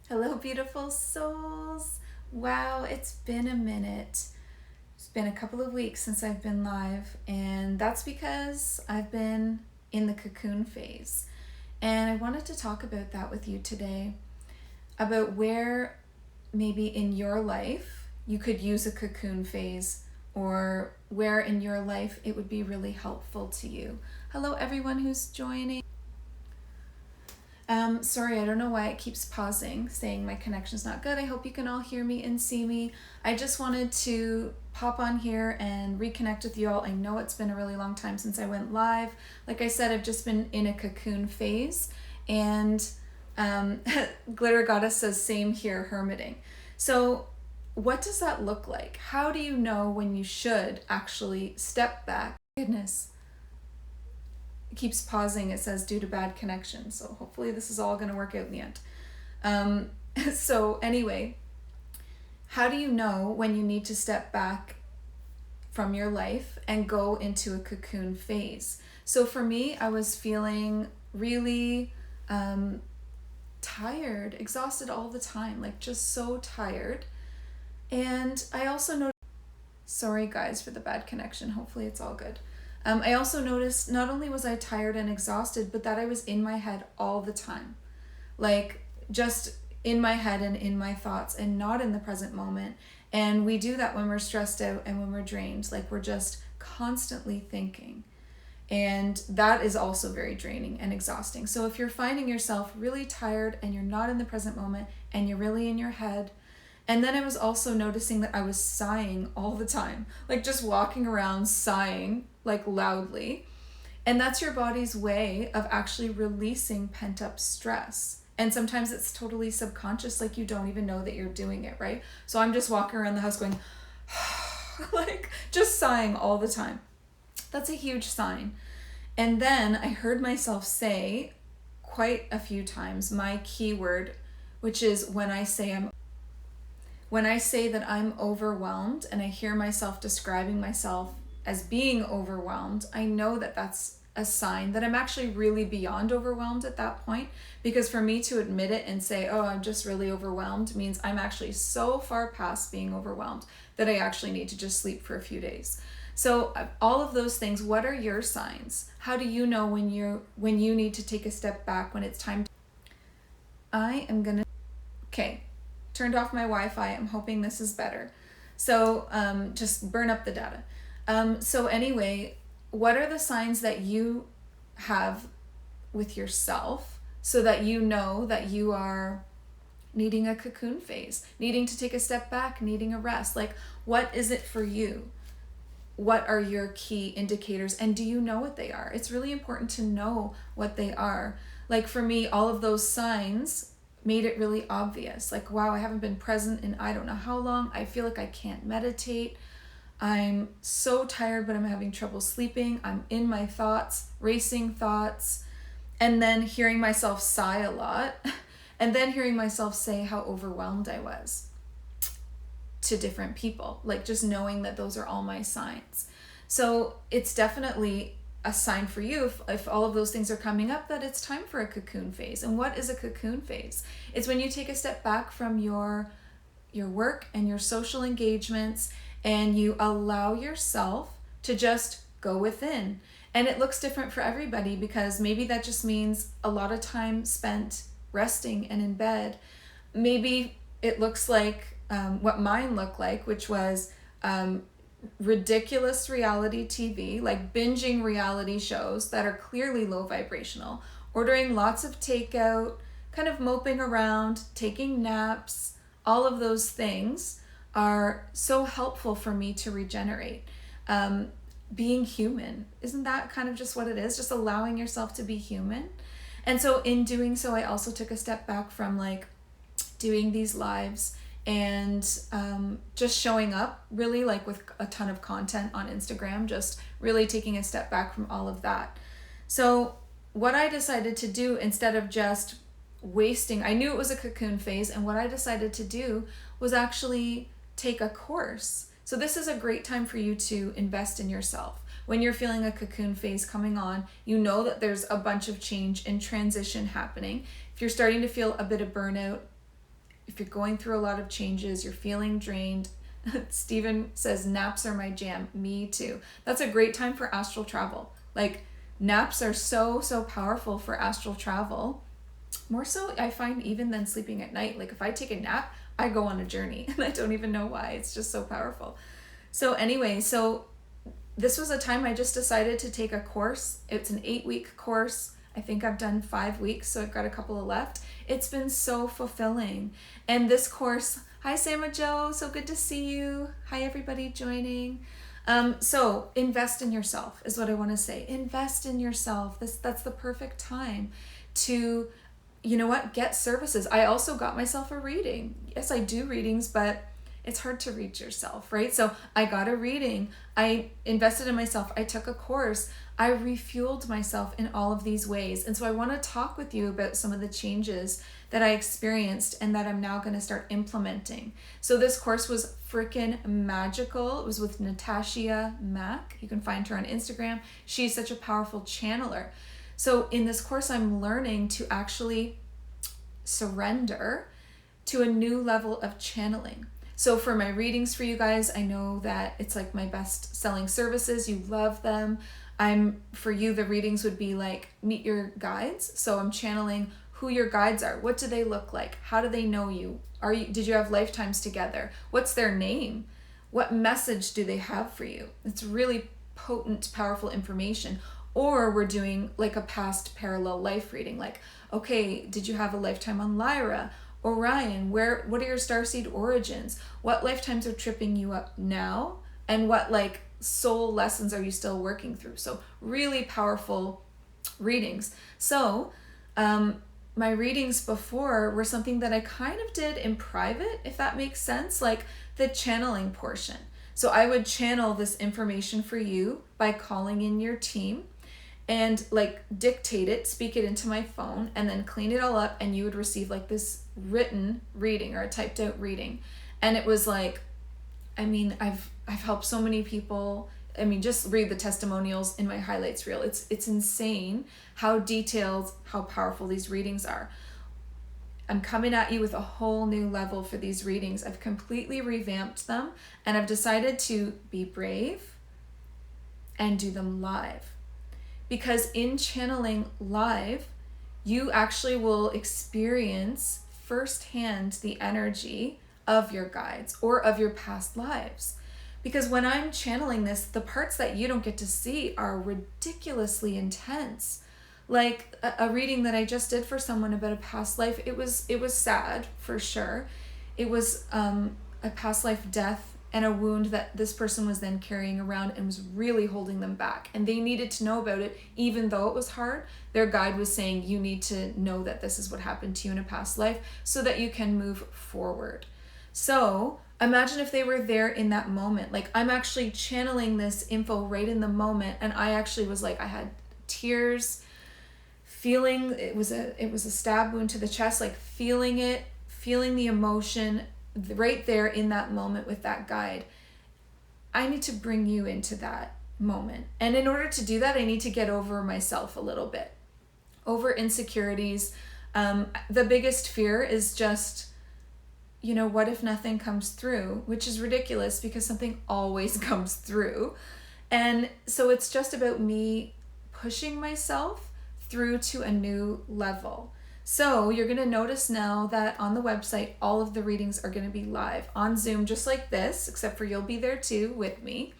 Hello, beautiful souls. Wow, it's been a minute. It's been a couple of weeks since I've been live, and that's because I've been in the cocoon phase. And I wanted to talk about that with you today, about where maybe in your life you could use a cocoon phase, or where in your life it would be really helpful to you. Hello, everyone who's joining. Sorry, I don't know why it keeps pausing, saying my connection's not good. I hope you can all hear me and see me. I just wanted to pop on here and reconnect with you all. I know it's been a really long time since I went live. Like I said, I've just been in a cocoon phase, and Glitter Goddess says same here, hermiting. So what does that look like? How do you know when you should actually step back? Goodness. It keeps pausing. It says due to bad connection. So hopefully this is all going to work out in the end. So anyway, how do you know when you need to step back from your life and go into a cocoon phase? So for me, I was feeling really tired, exhausted all the time, like just so tired. And I also noticed, sorry guys for the bad connection. Hopefully it's all good. I also noticed not only was I tired and exhausted, but that I was in my head all the time. Like just in my head and in my thoughts and not in the present moment. And we do that when we're stressed out and when we're drained. Like we're just constantly thinking. And that is also very draining and exhausting. So if you're finding yourself really tired and you're not in the present moment and you're really in your head. And then I was also noticing that I was sighing all the time, like just walking around sighing like loudly. And that's your body's way of actually releasing pent up stress. And sometimes it's totally subconscious, like you don't even know that you're doing it, right? So I'm just walking around the house going, like just sighing all the time. That's a huge sign. And then I heard myself say quite a few times my keyword, which is when I say that I'm overwhelmed and I hear myself describing myself as being overwhelmed, I know that that's a sign that I'm actually really beyond overwhelmed at that point, because for me to admit it and say, oh, I'm just really overwhelmed means I'm actually so far past being overwhelmed that I actually need to just sleep for a few days. So all of those things, what are your signs? How do you know when you need to take a step back, when it's time to... Okay. Turned off my Wi-Fi. I'm hoping this is better. So just burn up the data. So anyway, what are the signs that you have with yourself so that you know that you are needing a cocoon phase, needing to take a step back, needing a rest? Like, what is it for you? What are your key indicators, and do you know what they are? It's really important to know what they are. Like for me, all of those signs made it really obvious. Like, wow, I haven't been present in I don't know how long. I feel like I can't meditate. I'm so tired, but I'm having trouble sleeping. I'm in my thoughts, racing thoughts, and then hearing myself sigh a lot, and then hearing myself say how overwhelmed I was to different people, like just knowing that those are all my signs. So it's definitely a sign for you, if all of those things are coming up, that it's time for a cocoon phase. And what is a cocoon phase? It's when you take a step back from your work and your social engagements, and you allow yourself to just go within. And it looks different for everybody, because maybe that just means a lot of time spent resting and in bed. Maybe it looks like what mine looked like, which was ridiculous reality TV, like binging reality shows that are clearly low vibrational, ordering lots of takeout, kind of moping around, taking naps. All of those things are so helpful for me to regenerate. Being human, isn't that kind of just what it is? Just allowing yourself to be human. And so in doing so, I also took a step back from like doing these lives and just showing up really like with a ton of content on Instagram, just really taking a step back from all of that. So what I decided to do, instead of just wasting, I knew it was a cocoon phase, and what I decided to do was actually take a course. So this is a great time for you to invest in yourself. When you're feeling a cocoon phase coming on, you know that there's a bunch of change and transition happening. If you're starting to feel a bit of burnout, if you're going through a lot of changes, you're feeling drained. Stephen says naps are my jam. Me too. That's a great time for astral travel. Like, naps are so powerful for astral travel. More so, I find, even than sleeping at night. Like, if I take a nap, I go on a journey and I don't even know why. It's just so powerful. So anyway, so this was a time I just decided to take a course. It's an 8-week course. I think I've done 5 weeks, so I've got a couple of left. It's been so fulfilling. And this course, hi Sama Joe, so good to see you. Hi everybody joining. So invest in yourself is what I want to say. Invest in yourself. That's the perfect time to, you know what, get services. I also got myself a reading. Yes, I do readings, but it's hard to read yourself, right? So I got a reading. I invested in myself. I took a course. I refueled myself in all of these ways. And so I want to talk with you about some of the changes that I experienced and that I'm now going to start implementing. So this course was freaking magical. It was with Natasha Mack. You can find her on Instagram. She's such a powerful channeler. So in this course, I'm learning to actually surrender to a new level of channeling. So for my readings for you guys, I know that it's like my best selling services. You love them. For you, the readings would be like meet your guides. So I'm channeling who your guides are. What do they look like? How do they know you? Did you have lifetimes together? What's their name? What message do they have for you? It's really potent, powerful information. Or we're doing like a past parallel life reading. Like, okay, did you have a lifetime on Lyra? Orion, what are your starseed origins? What lifetimes are tripping you up now? And what like soul lessons are you still working through? So really powerful readings. So my readings before were something that I kind of did in private, if that makes sense, like the channeling portion. So I would channel this information for you by calling in your team and like dictate it, speak it into my phone, and then clean it all up, and you would receive like this written reading or a typed out reading. And it was like, I mean, I've helped so many people. I mean, just read the testimonials in my highlights reel. It's insane how detailed, how powerful these readings are. I'm coming at you with a whole new level for these readings. I've completely revamped them, and I've decided to be brave and do them live. Because in channeling live, you actually will experience firsthand the energy of your guides or of your past lives. Because when I'm channeling this, the parts that you don't get to see are ridiculously intense. Like a reading that I just did for someone about a past life, it was sad for sure. It was a past life death and a wound that this person was then carrying around and was really holding them back. And they needed to know about it, even though it was hard. Their guide was saying, you need to know that this is what happened to you in a past life so that you can move forward. So imagine if they were there in that moment. Like, I'm actually channeling this info right in the moment. And I actually was like, I had tears, feeling, it was a stab wound to the chest, like feeling it, feeling the emotion, right there in that moment with that guide. I need to bring you into that moment. And in order to do that, I need to get over myself a little bit, over insecurities. The biggest fear is just, what if nothing comes through? Which is ridiculous because something always comes through. And so it's just about me pushing myself through to a new level. So you're going to notice now that on the website, all of the readings are going to be live on Zoom, just like this, except for you'll be there too with me.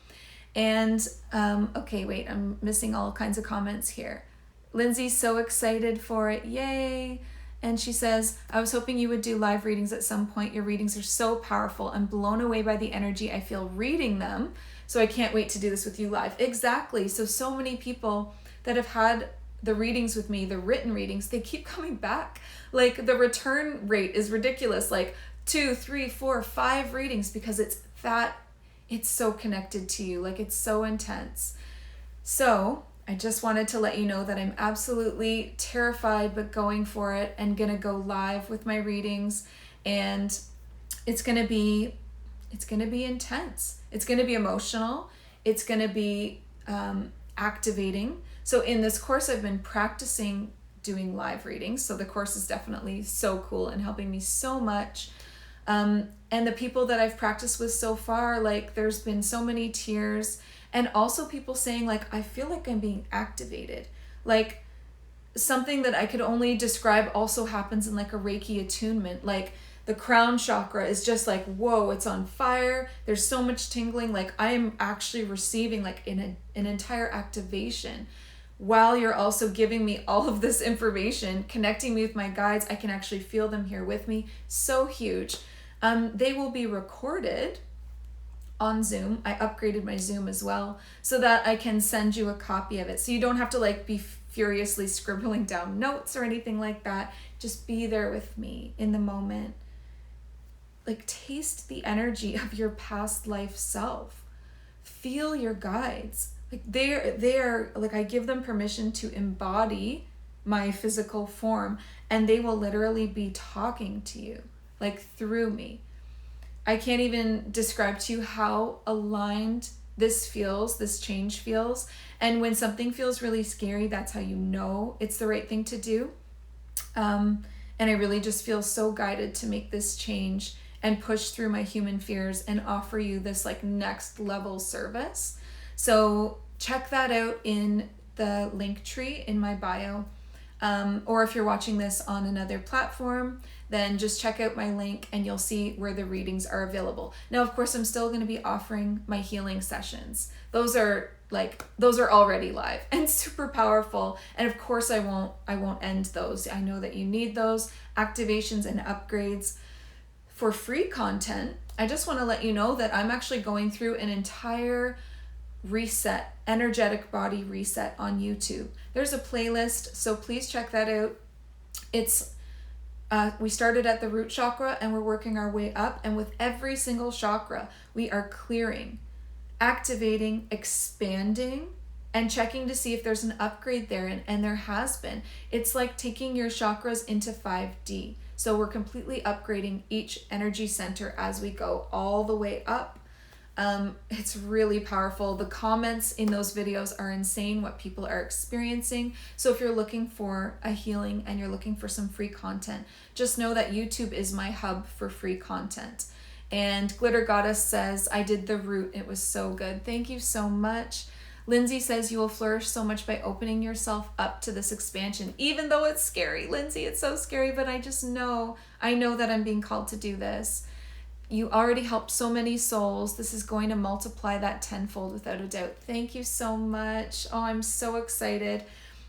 And, okay, wait, I'm missing all kinds of comments here. Lindsay's so excited for it. Yay. And she says, I was hoping you would do live readings at some point. Your readings are so powerful. I'm blown away by the energy I feel reading them. So I can't wait to do this with you live. Exactly. So many people that have had the readings with me, the written readings, they keep coming back. Like, the return rate is ridiculous. Like 2, 3, 4, 5 readings, because it's so connected to you. Like, it's so intense. So I just wanted to let you know that I'm absolutely terrified, but going for it and gonna go live with my readings. And it's gonna be intense. It's gonna be emotional. It's gonna be activating. So in this course, I've been practicing doing live readings. So the course is definitely so cool and helping me so much. And the people that I've practiced with so far, like there's been so many tears, and also people saying like, I feel like I'm being activated. Like something that I could only describe also happens in like a Reiki attunement. Like the crown chakra is just like, whoa, it's on fire. There's so much tingling. Like I am actually receiving like an entire activation while you're also giving me all of this information, connecting me with my guides. I can actually feel them here with me. So huge. They will be recorded on Zoom. I upgraded my Zoom as well so that I can send you a copy of it. So you don't have to like be furiously scribbling down notes or anything like that. Just be there with me in the moment. Like taste the energy of your past life self. Feel your guides. Like they're like, I give them permission to embody my physical form, and they will literally be talking to you like through me. I can't even describe to you how aligned this feels, this change feels. And when something feels really scary, that's how you know it's the right thing to do. And I really just feel so guided to make this change and push through my human fears and offer you this like next level service. So check that out in the link tree in my bio. Or if you're watching this on another platform, then just check out my link and you'll see where the readings are available. Now, of course, I'm still going to be offering my healing sessions. Those are already live and super powerful. And of course, I won't end those. I know that you need those activations and upgrades. For free content, I just want to let you know that I'm actually going through an entire reset, energetic body reset on YouTube. There's a playlist, so please check that out. It's we started at the root chakra and we're working our way up, and with every single chakra we are clearing, activating, expanding, and checking to see if there's an upgrade there, and there has been. It's like taking your chakras into 5D. So we're completely upgrading each energy center as we go all the way up. It's really powerful. The comments in those videos are insane, what people are experiencing. So if you're looking for a healing and you're looking for some free content, just know that YouTube is my hub for free content. And Glitter Goddess says, I did the root. It was so good. Thank you so much. Lindsay says, you will flourish so much by opening yourself up to this expansion, even though it's scary. Lindsay, it's so scary, but I know that I'm being called to do this. You already helped so many souls. This is going to multiply that tenfold without a doubt. Thank you so much. Oh, I'm so excited.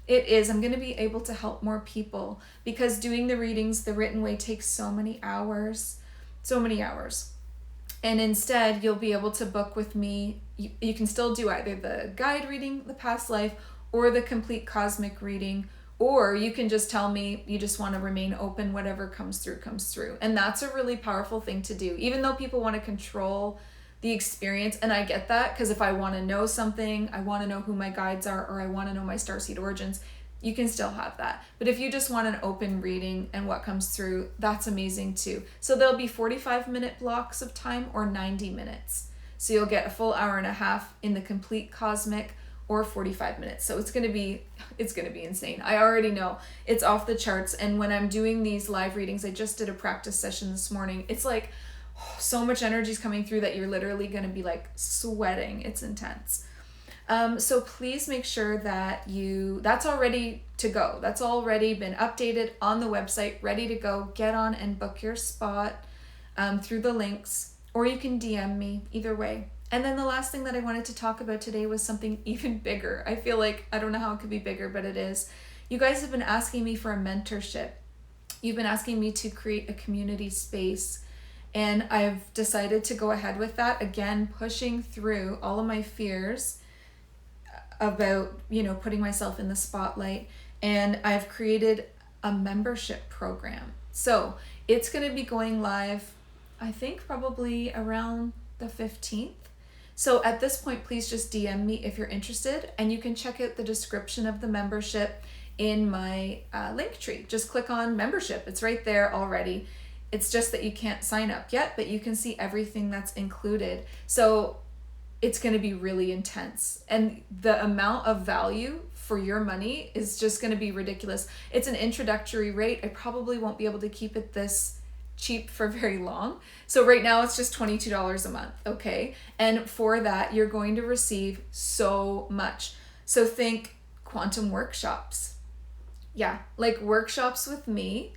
It is. I'm going to be able to help more people because doing the readings the written way takes so many hours. And instead, you'll be able to book with me. You can still do either the guide reading, the past life, or the complete cosmic reading, or you can just tell me you just want to remain open, whatever comes through, comes through. And that's a really powerful thing to do, even though people want to control the experience. And I get that, because if I want to know something, I want to know who my guides are, or I want to know my starseed origins, you can still have that. But if you just want an open reading and what comes through, that's amazing too. So there'll be 45-minute blocks of time or 90 minutes. So you'll get a full hour and a half in the complete cosmic, or 45 minutes. So it's going to be insane. I already know it's off the charts. And when I'm doing these live readings, I just did a practice session this morning. It's like so much energy is coming through that you're literally going to be like sweating. It's intense. So please make sure that that's all ready to go. That's already been updated on the website, ready to go. Get on and book your spot through the links, or you can DM me, either way. And then the last thing that I wanted to talk about today was something even bigger. I feel like, I don't know how it could be bigger, but it is. You guys have been asking me for a mentorship. You've been asking me to create a community space, and I've decided to go ahead with that. Again, pushing through all of my fears about, putting myself in the spotlight. And I've created a membership program. So it's going to be going live, I think probably around the 15th. So at this point, please just DM me if you're interested, and you can check out the description of the membership in my link tree. Just click on membership. It's right there already. It's just that you can't sign up yet, but you can see everything that's included. So it's going to be really intense. And the amount of value for your money is just going to be ridiculous. It's an introductory rate. I probably won't be able to keep it this cheap for very long. So right now it's just $22 a month, okay? And for that, you're going to receive so much. So think quantum workshops. Yeah, like workshops with me.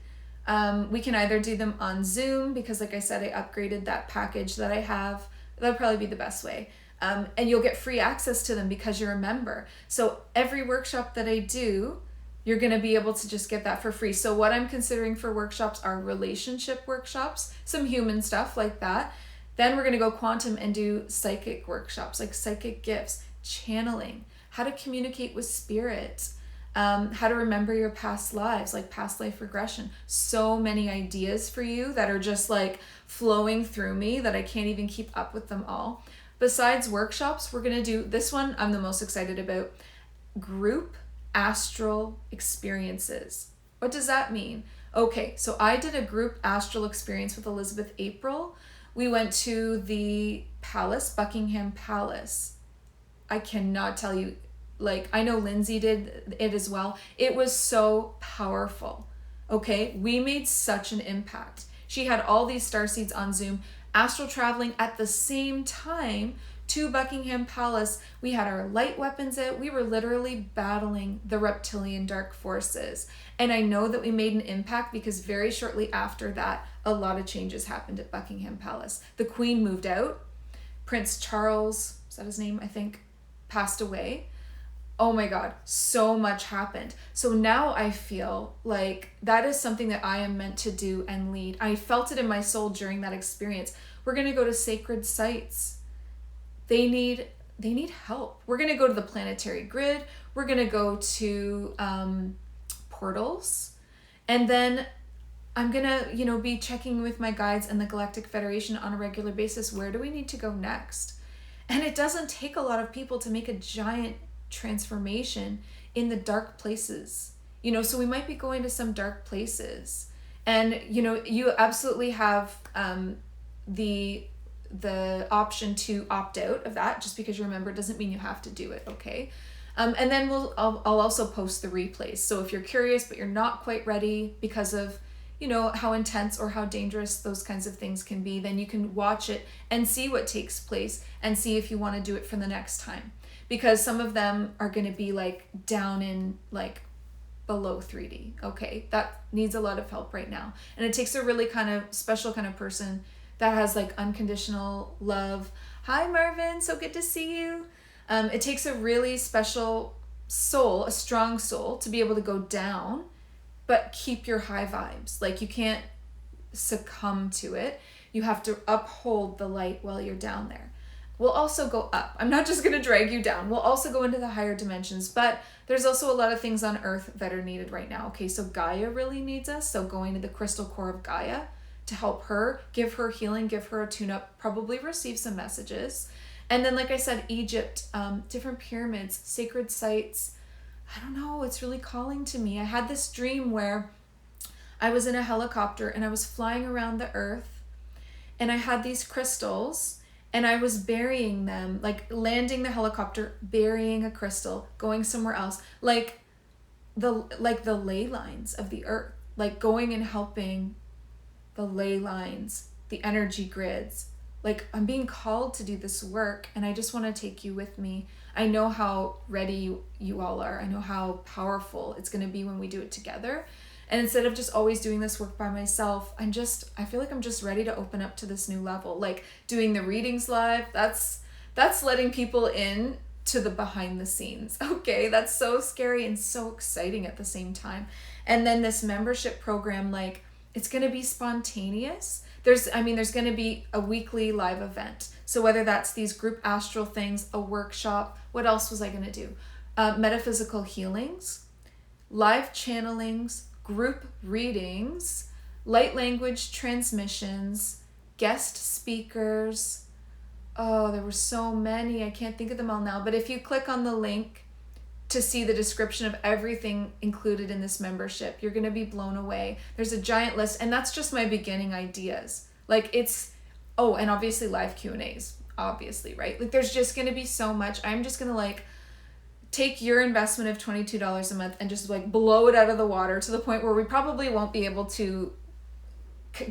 We can either do them on Zoom, because like I said, I upgraded that package that I have. That'd probably be the best way. And you'll get free access to them because you're a member. So every workshop that I do, you're going to be able to just get that for free. So what I'm considering for workshops are relationship workshops, some human stuff like that. Then we're going to go quantum and do psychic workshops, like psychic gifts, channeling, how to communicate with spirit, how to remember your past lives, like past life regression. So many ideas for you that are just like flowing through me that I can't even keep up with them all. Besides workshops, we're going to do this one I'm the most excited about, group astral experiences. What does that mean? Okay, so I did a group astral experience with Elizabeth April. We went to the palace, Buckingham Palace. I cannot tell you, like, I know Lindsay did it as well. It was so powerful. Okay, we made such an impact. She had all these starseeds on Zoom, astral traveling at the same time to Buckingham Palace. We had our light weapons out. We were literally battling the reptilian dark forces. And I know that we made an impact because very shortly after that, a lot of changes happened at Buckingham Palace. The Queen moved out. Prince Charles, is that his name? I think, passed away. Oh my God, so much happened. So now I feel like that is something that I am meant to do and lead. I felt it in my soul during that experience. We're going to go to sacred sites. They need help. We're going to go to the planetary grid. We're going to go to portals. And then I'm going to, be checking with my guides and the Galactic Federation on a regular basis. Where do we need to go next? And it doesn't take a lot of people to make a giant transformation in the dark places. So we might be going to some dark places. And, you absolutely have the option to opt out of that. Just because you remember doesn't mean you have to do it, okay? And then I'll also post the replays. So if you're curious but you're not quite ready because of how intense or how dangerous those kinds of things can be, then you can watch it and see what takes place and see if you want to do it for the next time. Because some of them are going to be like down in like below 3D, okay? That needs a lot of help right now. And it takes a really kind of special kind of person that has like unconditional love. Hi Marvin, so good to see you. It takes a really special soul, a strong soul, to be able to go down but keep your high vibes. Like you can't succumb to it. You have to uphold the light while you're down there. We'll also go up. I'm not just going to drag you down. We'll also go into the higher dimensions, but there's also a lot of things on Earth that are needed right now. Okay, so Gaia really needs us. So going to the crystal core of Gaia to help her, give her healing, give her a tune-up, probably receive some messages. And then, like I said, Egypt, different pyramids, sacred sites. I don't know, it's really calling to me. I had this dream where I was in a helicopter and I was flying around the earth and I had these crystals and I was burying them, like landing the helicopter, burying a crystal, going somewhere else, like the ley lines of the earth, like going and helping the ley lines, the energy grids. Like I'm being called to do this work and I just want to take you with me. I know how ready you all are. I know how powerful it's going to be when we do it together. And instead of just always doing this work by myself, I feel like I'm just ready to open up to this new level. Like doing the readings live, that's letting people in to the behind the scenes. Okay, that's so scary and so exciting at the same time. And then this membership program, like it's going to be spontaneous. There's going to be a weekly live event. So whether that's these group astral things, a workshop, what else was I going to do? Metaphysical healings, live channelings, group readings, light language transmissions, guest speakers. Oh, there were so many. I can't think of them all now. But if you click on the link to see the description of everything included in this membership, you're going to be blown away. There's a giant list, and that's just my beginning ideas. Like and obviously live Q&As, obviously, right? Like there's just going to be so much. I'm just going to take your investment of $22 a month and just like blow it out of the water to the point where we probably won't be able to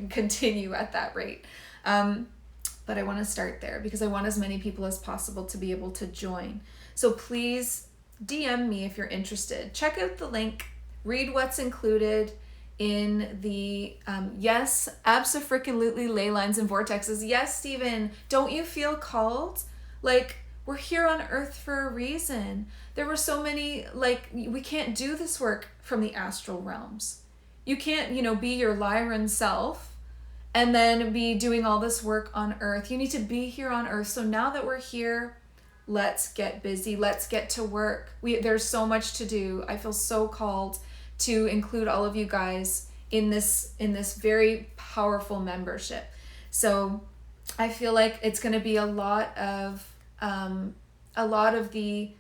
continue at that rate. But I want to start there because I want as many people as possible to be able to join. So please DM me if you're interested. Check out the link, read what's included in the, yes, abso-freaking-lutely ley lines and vortexes. Yes, Stephen, don't you feel called? Like, we're here on earth for a reason. There were so many, like, we can't do this work from the astral realms. You can't, be your Lyran self and then be doing all this work on earth. You need to be here on earth. So now that we're here, let's get busy. Let's get to work. There's so much to do. I feel so called to include all of you guys in this very powerful membership. So I feel like it's going to be a lot of the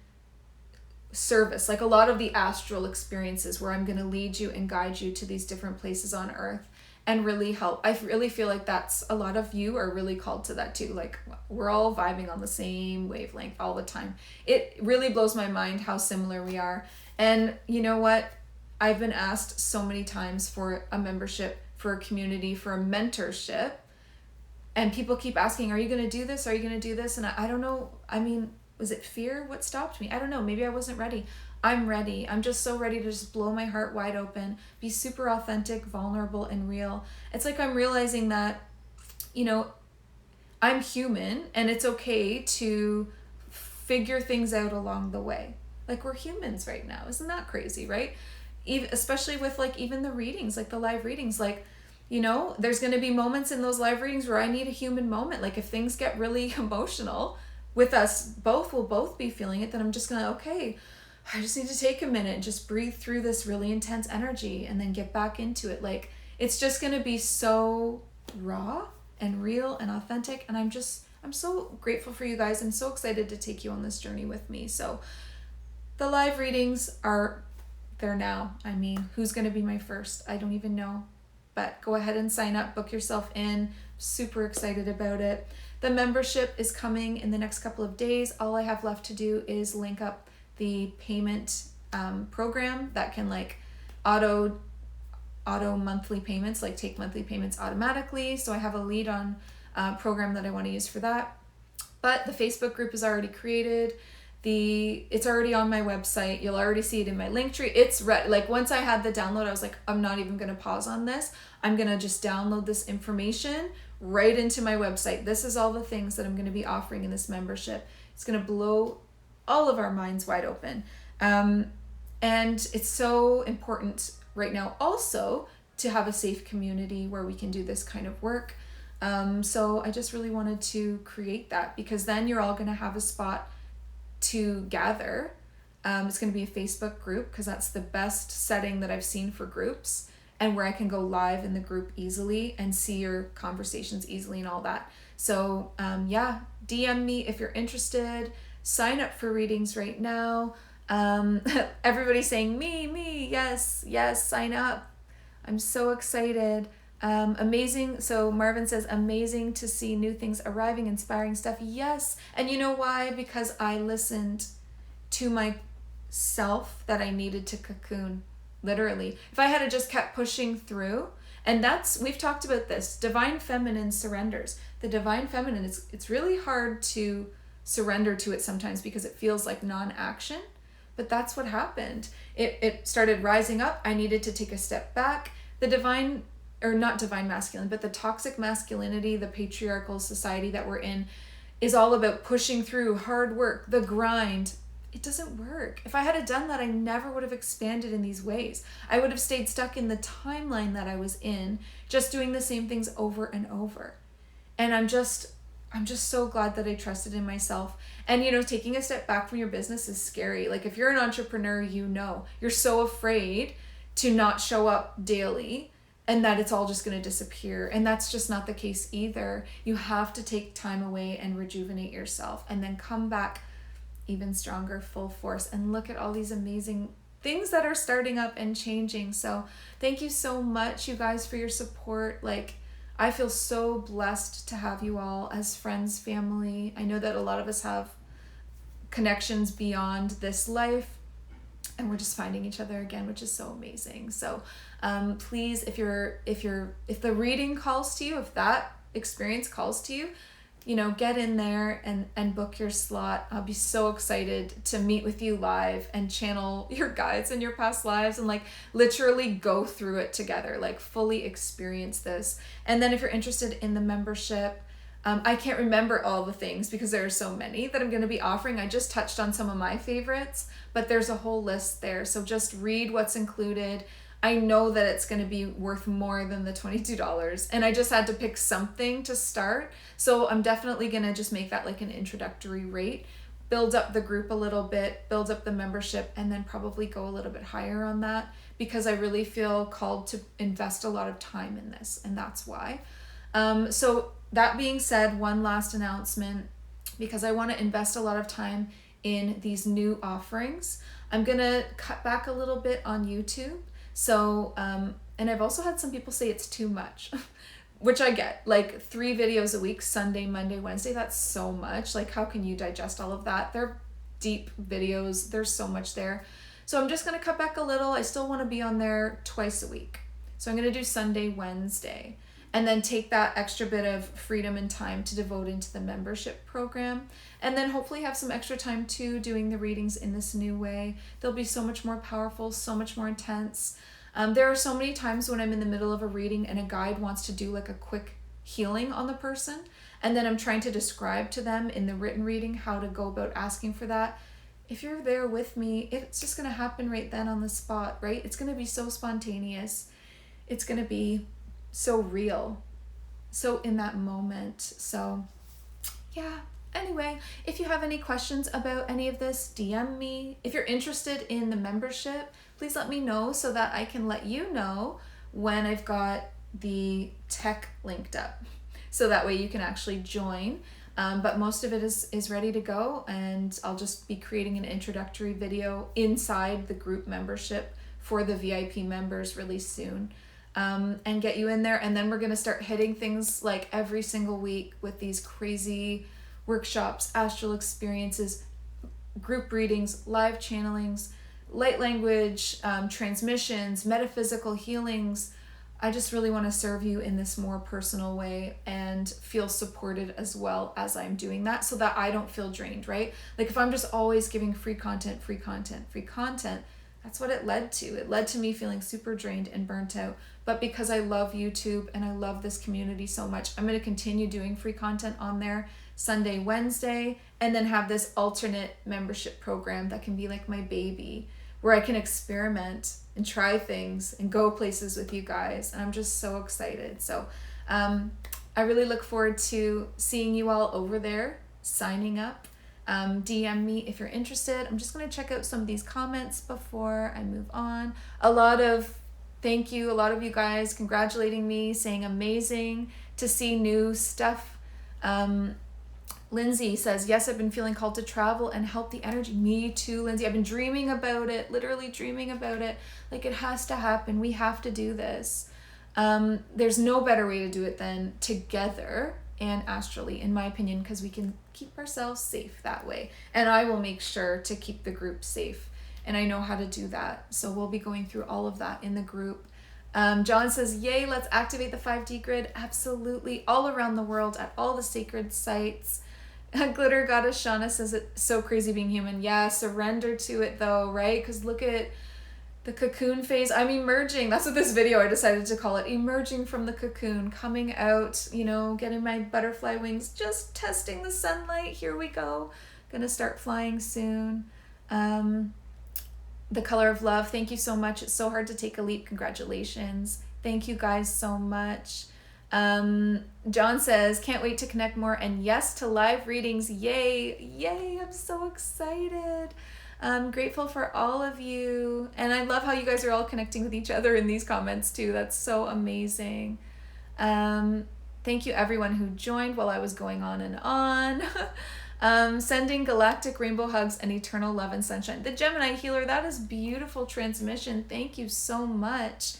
service, like a lot of the astral experiences where I'm going to lead you and guide you to these different places on earth and really help. I really feel like that's a lot of you are really called to that too. Like we're all vibing on the same wavelength all the time. It really blows my mind how similar we are. And you know what? I've been asked so many times for a membership, for a community, for a mentorship. And people keep asking, are you going to do this? Are you going to do this? And I don't know. I mean, was it fear? What stopped me? I don't know. Maybe I wasn't ready. I'm ready. I'm just so ready to just blow my heart wide open, be super authentic, vulnerable, and real. It's like I'm realizing that, I'm human and it's okay to figure things out along the way. Like we're humans right now. Isn't that crazy, right? Especially with like even the readings, like the live readings, like, there's going to be moments in those live readings where I need a human moment. Like if things get really emotional with us both, we'll both be feeling it. Then I'm just going to, okay, I just need to take a minute and just breathe through this really intense energy and then get back into it. Like it's just going to be so raw and real and authentic. And I'm so grateful for you guys. I'm so excited to take you on this journey with me. So the live readings are there now. I mean, who's going to be my first? I don't even know. But go ahead and sign up, book yourself in. Super excited about it. The membership is coming in the next couple of days. All I have left to do is link up the payment program that can like auto monthly payments, like take monthly payments automatically. So I have a lead on program that I want to use for that. But the Facebook group is already created. It's already on my website. You'll already see it in my link tree. It's like once I had the download, I was like, I'm not even going to pause on this. I'm going to just download this information right into my website. This is all the things that I'm going to be offering in this membership. It's going to blow all of our minds wide open. And it's so important right now also to have a safe community where we can do this kind of work. So I just really wanted to create that because then you're all going to have a spot to gather. It's going to be a Facebook group because that's the best setting that I've seen for groups and where I can go live in the group easily and see your conversations easily and all that. So DM me if you're interested. Sign up for readings right now. Everybody's saying me, yes, sign up. I'm so excited. Amazing. So Marvin says, amazing to see new things arriving, inspiring stuff. Yes. And you know why? Because I listened to myself that I needed to cocoon, literally. If I had just kept pushing through, and we've talked about this, divine feminine surrenders. The divine feminine, it's really hard to surrender to it sometimes because it feels like non-action, but that's what happened. It started rising up. I needed to take a step back. The divine, or not divine masculine, but the toxic masculinity, the patriarchal society that we're in is all about pushing through, hard work, the grind. It doesn't work. If I had done that, I never would have expanded in these ways. I would have stayed stuck in the timeline that I was in, just doing the same things over and over. And I'm just so glad that I trusted in myself. And, taking a step back from your business is scary. Like if you're an entrepreneur, you're so afraid to not show up daily and that it's all just going to disappear. And that's just not the case either. You have to take time away and rejuvenate yourself and then come back even stronger, full force, and look at all these amazing things that are starting up and changing. So thank you so much, you guys, for your support. Like, I feel so blessed to have you all as friends, family. I know that a lot of us have connections beyond this life, and we're just finding each other again, which is so amazing. So please, if the reading calls to you, if that experience calls to you, get in there and book your slot. I'll be so excited to meet with you live and channel your guides and your past lives and like literally go through it together, like fully experience this. And then if you're interested in the membership, I can't remember all the things because there are so many that I'm going to be offering. I just touched on some of my favorites, but there's a whole list there. So just read what's included. I know that it's going to be worth more than the $22, and I just had to pick something to start. So I'm definitely going to just make that like an introductory rate, build up the group a little bit, build up the membership, and then probably go a little bit higher on that because I really feel called to invest a lot of time in this, and that's why. So that being said, one last announcement, because I want to invest a lot of time in these new offerings. I'm going to cut back a little bit on YouTube. So, and I've also had some people say it's too much, which I get. Like 3 videos a week, Sunday, Monday, Wednesday, that's so much. Like, how can you digest all of that? They're deep videos. There's so much there. So I'm just going to cut back a little. I still want to be on there twice a week. So I'm going to do Sunday, Wednesday, and then take that extra bit of freedom and time to devote into the membership program. And then hopefully have some extra time too doing the readings in this new way. They'll be so much more powerful, so much more intense. There are so many times when I'm in the middle of a reading and a guide wants to do like a quick healing on the person. And then I'm trying to describe to them in the written reading how to go about asking for that. If you're there with me, it's just going to happen right then on the spot, right? It's going to be so spontaneous. It's going to be so real, so in that moment. So yeah, anyway, if you have any questions about any of this, DM me. If you're interested in the membership, please let me know so that I can let you know when I've got the tech linked up, so that way you can actually join. But most of it is ready to go, and I'll just be creating an introductory video inside the group membership for the VIP members really soon. And get you in there, and then we're going to start hitting things like every single week with these crazy workshops, astral experiences, group readings, live channelings, light language, transmissions, metaphysical healings. I just really want to serve you in this more personal way and feel supported as well as I'm doing that, so that I don't feel drained, right? Like if I'm just always giving free content, that's what it led to. It led to me feeling super drained and burnt out. But because I love YouTube and I love this community so much, I'm going to continue doing free content on there Sunday, Wednesday, and then have this alternate membership program that can be like my baby, where I can experiment and try things and go places with you guys. And I'm just so excited. So I really look forward to seeing you all over there, signing up. DM me if you're interested. I'm just going to check out some of these comments before I move on. A lot of you guys congratulating me, saying amazing to see new stuff. Lindsay says, yes, I've been feeling called to travel and help the energy. Me too, Lindsay. I've been dreaming about it, literally dreaming about it. Like, it has to happen. We have to do this. There's no better way to do it than together and astrally, in my opinion, because we can keep ourselves safe that way. And I will make sure to keep the group safe. And I know how to do that. So we'll be going through all of that in the group. John says, yay, let's activate the 5D grid. Absolutely. All around the world at all the sacred sites. Glitter Goddess Shauna says, it's so crazy being human. Yeah, surrender to it though, right? Because look at the cocoon phase. I'm emerging. That's what this video I decided to call it. Emerging from the cocoon, coming out, getting my butterfly wings, just testing the sunlight. Here we go. Gonna start flying soon. The Color of Love. Thank you so much. It's so hard to take a leap. Congratulations. Thank you guys so much. John says, can't wait to connect more, and yes to live readings. Yay. I'm so excited. I'm grateful for all of you. And I love how you guys are all connecting with each other in these comments too. That's so amazing. Thank you everyone who joined while I was going on and on. Sending galactic rainbow hugs and eternal love and sunshine. The Gemini healer, that is beautiful transmission. Thank you so much.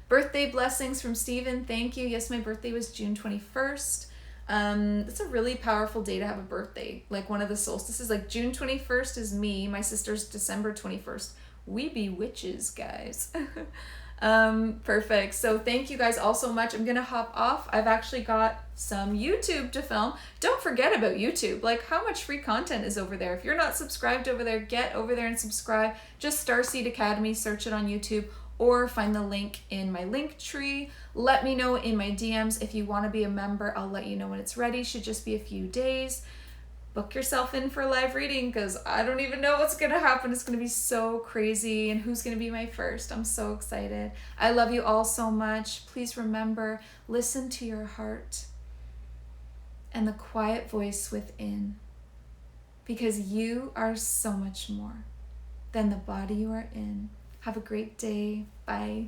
Birthday blessings from Stephen. Thank you. Yes, my birthday was June 21st. It's a really powerful day to have a birthday. Like one of the solstices, like June 21st is me. My sister's December 21st. We be witches, guys. Perfect. So thank you guys all so much. I'm gonna hop off. I've actually got some YouTube to film. Don't forget about YouTube. Like, how much free content is over there? If you're not subscribed over there, get over there and subscribe. Just Starseed Academy, search it on YouTube, or find the link in my link tree. Let me know in my DMs if you want to be a member. I'll let you know when it's ready. Should just be a few days. Book yourself in for a live reading, because I don't even know what's going to happen. It's going to be so crazy, and who's going to be my first. I'm so excited. I love you all so much. Please remember, listen to your heart and the quiet voice within, because you are so much more than the body you are in. Have a great day. Bye.